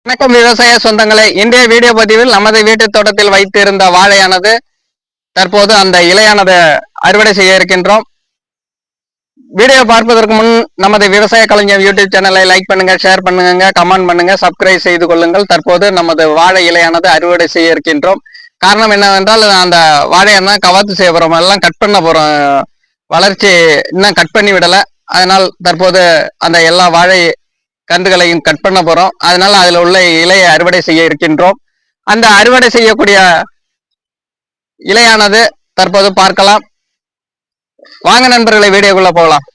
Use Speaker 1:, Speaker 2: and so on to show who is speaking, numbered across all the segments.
Speaker 1: வணக்கம் விவசாய சொந்தங்களே, இன்றைய வீடியோ பதிவில் நமது வீட்டு தோட்டத்தில் வைத்திருந்த வாழையானது தற்போது அந்த இலையானது அறுவடை செய்ய இருக்கின்றோம். வீடியோ பார்ப்பதற்கு முன் நமது விவசாய கலைஞர் யூடியூப் சேனலை லைக் பண்ணுங்க, ஷேர் பண்ணுங்க, கமெண்ட் பண்ணுங்க, சப்ஸ்கிரைப் செய்து கொள்ளுங்கள். தற்போது நமது வாழை இலையானது அறுவடை செய்ய இருக்கின்றோம். காரணம் என்னவென்றால் அந்த வாழையான கவாத்து செய்ய போறோம், எல்லாம் கட் பண்ண போறோம். வளர்ச்சி இன்னும் கட் பண்ணி விடல. அதனால் தற்போது அந்த எல்லா வாழை கன்றுகளையும் கட் பண்ண போறோம். அதனால அதுல உள்ள இலையை அறுவடை செய்ய இருக்கின்றோம். அந்த அறுவடை செய்யக்கூடிய இலையானது தற்போது பார்க்கலாம். வாங்க நண்பர்களை, வீடியோக்குள்ள போகலாம்.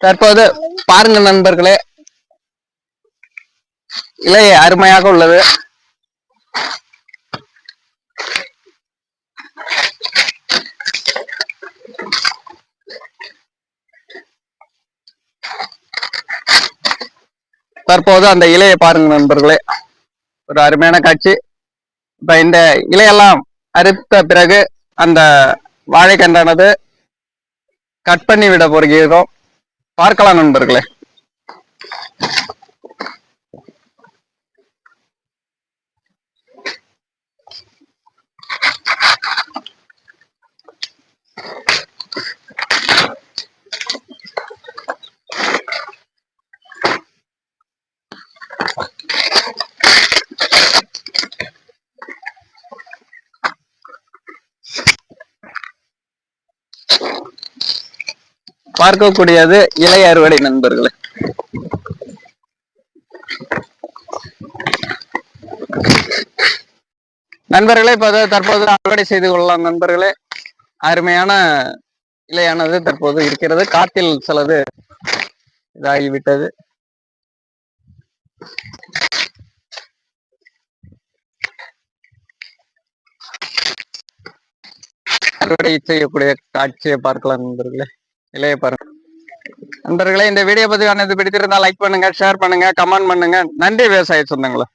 Speaker 1: தற்போது பாருங்க நண்பர்களே, இலை அருமையாக உள்ளது. தற்போது அந்த இலையை பாருங்க நண்பர்களே, ஒரு அருமையான காட்சி. இப்ப இந்த இலையெல்லாம் அறுத்த பிறகு அந்த வாழைக்கன்றானது கட் பண்ணி விட போகிறோம். பார்க்கலாம் நண்பர்களே. பார்க்கக்கூடியது இலை அறுவடை நண்பர்களே. நண்பர்களே, இப்ப தற்போது அறுவடை செய்து கொள்ளலாம் நண்பர்களே. அருமையான இலையானது தற்போது இருக்கிறது. காத்தில் சிலது இதாகிவிட்டது. அறுவடை செய்யக்கூடிய காட்சியை பார்க்கலாம் நண்பர்களே. இலையை பாருங்க நண்பர்களே. இந்த வீடியோ பதிவானது பிடித்திருந்தால் லைக் பண்ணுங்க, ஷேர் பண்ணுங்க, கமெண்ட் பண்ணுங்க. நன்றி விவசாய சொந்தங்களே.